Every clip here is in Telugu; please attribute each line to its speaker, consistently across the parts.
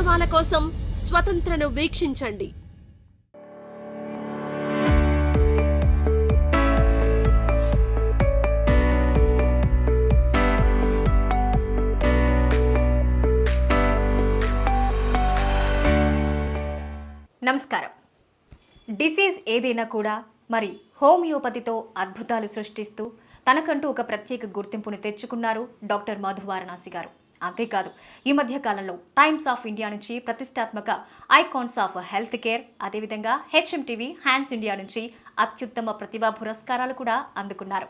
Speaker 1: వాస్తవాల కోసం స్వతంత్రను వీక్షించండి.
Speaker 2: నమస్కారం. డిసీజ్ ఏదైనా కూడా మరి హోమియోపతితో అద్భుతాలు సృష్టిస్తూ తనకంటూ ఒక ప్రత్యేక గుర్తింపుని తెచ్చుకున్నారు డాక్టర్ మధు వారణాసి గారు. అంతేకాదు, ఈ మధ్య కాలంలో టైమ్స్ ఆఫ్ ఇండియా నుంచి ప్రతిష్టాత్మక ఐకాన్స్ ఆఫ్ హెల్త్ కేర్, అదేవిధంగా హెచ్ఎంటీవీ హ్యాండ్స్ ఇండియా నుంచి అత్యుత్తమ ప్రతిభా పురస్కారాలు కూడా అందుకున్నారు.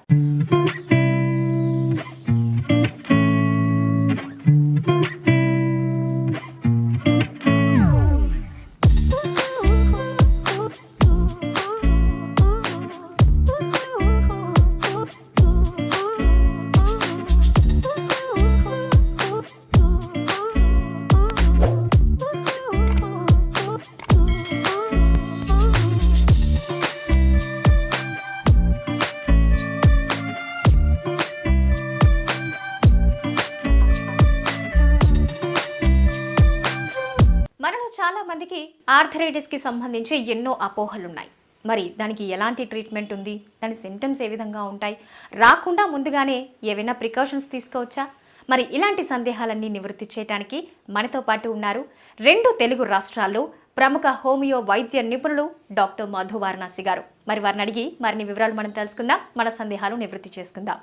Speaker 2: చాలా మందికి ఆర్థరైటిస్కి సంబంధించి ఎన్నో అపోహలున్నాయి. మరి దానికి ఎలాంటి ట్రీట్మెంట్ ఉంది, దాని సింటమ్స్ ఏ విధంగా ఉంటాయి, రాకుండా ముందుగానే ఏవైనా ప్రికాషన్స్ తీసుకోవచ్చా? మరి ఇలాంటి సందేహాలన్నీ నివృత్తి చేయడానికి మనతో పాటు ఉన్నారు 2 తెలుగు రాష్ట్రాల్లో ప్రముఖ హోమియో వైద్య నిపుణులు డాక్టర్ మధు వారణాసి గారు. మరి వారిని అడిగి మరిన్ని వివరాలు మనం తెలుసుకుందాం, మన సందేహాలు నివృత్తి చేసుకుందాం.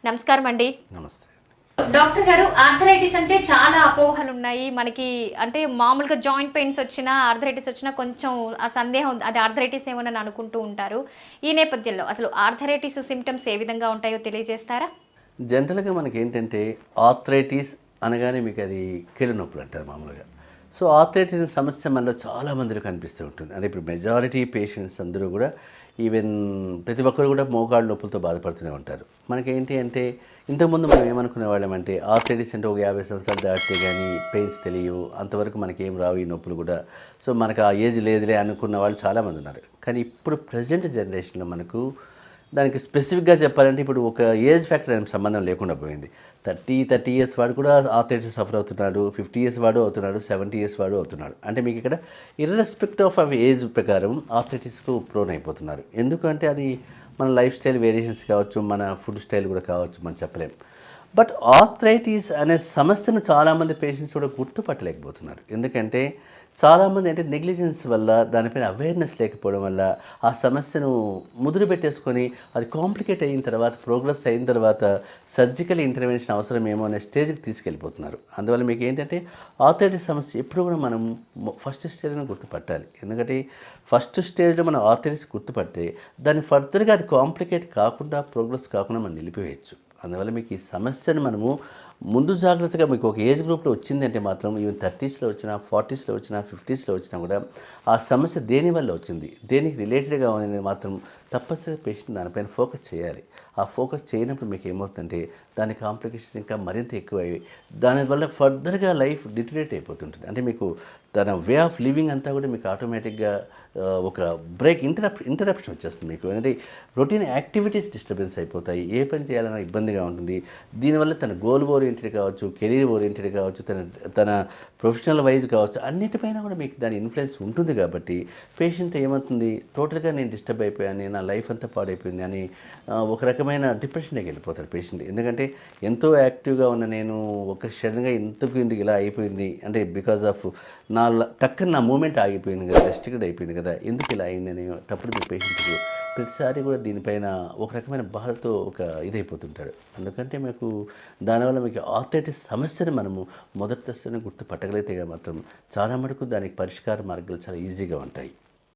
Speaker 2: నమస్కారం అండి.
Speaker 3: నమస్తే
Speaker 2: డాక్టర్ గారు. ఆర్థరైటిస్ అంటే చాలా అపోహలు ఉన్నాయి మనకి. అంటే మామూలుగా జాయింట్ పెయిన్స్ వచ్చినా, ఆర్థరైటిస్ వచ్చినా కొంచెం ఆ సందేహం, అది ఆర్థరైటిస్ ఏమని అనుకుంటూ ఉంటారు. ఈ నేపథ్యంలో అసలు ఆర్థరైటిస్ సిమ్టమ్స్ ఏ విధంగా ఉంటాయో తెలియజేస్తారా?
Speaker 3: జనరల్గా మనకి ఏంటంటే ఆర్థరైటిస్ అనగానే మీకు అది కీళ్ళ నొప్పులు అంటారు మామూలుగా. సో ఆర్థరైటిస్ సమస్య మనలో చాలా మందిలో కనిపిస్తూ ఉంటుంది. అంటే ఇప్పుడు మెజారిటీ పేషెంట్స్ అందరూ కూడా, ఈవెన్ ప్రతి ఒక్కరు కూడా మోకాళ్ళ నొప్పులతో బాధపడుతూనే ఉంటారు. మనకేంటి అంటే ఇంతకుముందు మనం ఏమనుకునే వాళ్ళమంటే ఆర్థరైటిస్ అంటే ఒక 50 సంవత్సరాలు దాటితే కానీ పెయిన్స్ తెలియవు, అంతవరకు మనకేం రావు ఈ నొప్పులు కూడా. సో మనకు ఆ ఏజ్ లేదులే అనుకున్న వాళ్ళు చాలామంది ఉన్నారు. కానీ ఇప్పుడు ప్రజెంట్ జనరేషన్లో మనకు దానికి స్పెసిఫిక్గా చెప్పాలంటే ఇప్పుడు ఒక ఏజ్ ఫ్యాక్టర్ ఏం సంబంధం లేకుండా పోయింది. 30 ఇయర్స్ వాడు కూడా ఆర్థరైటిస్ సఫర్ అవుతున్నాడు, 50 ఇయర్స్ వాడు అవుతున్నాడు, 70 ఇయర్స్ వాడు అవుతున్నాడు. అంటే మీకు ఇక్కడ ఇర్రెస్పెక్టివ్ ఆఫ్ ఏజ్ ప్రకారం ఆర్థరైటిస్కు ప్రోన్ అయిపోతున్నారు. ఎందుకంటే అది మన లైఫ్ స్టైల్ వేరియేషన్స్ కావచ్చు, మన ఫుడ్ స్టైల్ కూడా కావచ్చు, మనం చెప్పలేం. బట్ ఆర్థరైటిస్ అనే సమస్యను చాలామంది పేషెంట్స్ కూడా గుర్తుపట్టలేకపోతున్నారు. ఎందుకంటే చాలామంది అంటే నెగ్లిజెన్స్ వల్ల, దానిపైన అవేర్నెస్ లేకపోవడం వల్ల ఆ సమస్యను ముదురు పెట్టేసుకొని అది కాంప్లికేట్ అయిన తర్వాత, ప్రోగ్రెస్ అయిన తర్వాత సర్జికల్ ఇంటర్వెన్షన్ అవసరమేమో అనే స్టేజ్కి తీసుకెళ్ళిపోతున్నారు. అందువల్ల మీకు ఏంటంటే ఆర్థరైటిస్ సమస్య ఎప్పుడు కూడా మనం ఫస్ట్ స్టేజ్లో గుర్తుపట్టాలి. ఎందుకంటే ఫస్ట్ స్టేజ్లో మనం ఆర్థరైటిస్ గుర్తుపడితే దాన్ని ఫర్దర్గా అది కాంప్లికేట్ కాకుండా, ప్రోగ్రెస్ కాకుండా మనం నిలిపివేయచ్చు. అందువల్ల మీకు ఈ సమస్యను మనము ముందు జాగ్రత్తగా, మీకు ఒక ఏజ్ గ్రూప్లో వచ్చిందంటే మాత్రం ఈవెన్ 30స్లో వచ్చినా, 40స్లో వచ్చినా, 50స్లో వచ్చినా కూడా ఆ సమస్య దేని వల్ల వచ్చింది, దేనికి రిలేటెడ్గా ఉంది మాత్రం తప్పనిసరిగా పేషెంట్ దానిపైన ఫోకస్ చేయాలి. ఆ ఫోకస్ చేయనప్పుడు మీకు ఏమవుతుందంటే దాని కాంప్లికేషన్స్ ఇంకా మరింత ఎక్కువయ్యి దానివల్ల ఫర్దర్గా లైఫ్ డిటరేట్ అయిపోతుంటుంది. అంటే మీకు తన వే ఆఫ్ లివింగ్ అంతా కూడా మీకు ఆటోమేటిక్గా ఒక బ్రేక్, ఇంటరప్షన్ వచ్చేస్తుంది మీకు. అంటే రొటీన్ యాక్టివిటీస్ డిస్టర్బెన్స్ అయిపోతాయి, ఏ పని చేయాలన్నా ఇబ్బందిగా ఉంటుంది. దీనివల్ల తన గోల్ ఓరియంటెడ్ కావచ్చు, కెరీర్ ఓరియంటెడ్ కావచ్చు, తన ప్రొఫెషనల్ వైజ్ కావచ్చు, అన్నిటిపైన కూడా మీకు దాని ఇన్ఫ్లుయెన్స్ ఉంటుంది. కాబట్టి పేషెంట్ ఏమవుతుంది, టోటల్గా నేను డిస్టర్బ్ అయిపోయాను, నా లైఫ్ అంతా పాడైపోయింది అని ఒక రకమైన డిప్రెషన్కి వెళ్ళిపోతారు పేషెంట్. ఎందుకంటే ఎంతో యాక్టివ్గా ఉన్న నేను ఒక సడన్గా ఇందుకు ఇలా అయిపోయింది అంటే బికాజ్ ఆఫ్ టక్కన నా మూమెంట్ ఆగిపోయింది కదా, రెస్ట్రిక్టెడ్ అయిపోయింది కదా, ఎందుకు ఇలా అయింది అనేటప్పుడు మీ పేషెంట్కి ప్రతిసారి కూడా దీనిపైన ఒక రకమైన బాధతో ఒక ఇదైపోతుంటాడు. ఎందుకంటే మీకు దానివల్ల మీకు ఆర్థరైటిస్ సమస్యను మనము మొదటి దశలోనే గుర్తుపట్టగలిగితే మాత్రం చాలా మటుకు దానికి పరిష్కార మార్గాలు చాలా ఈజీగా ఉంటాయి.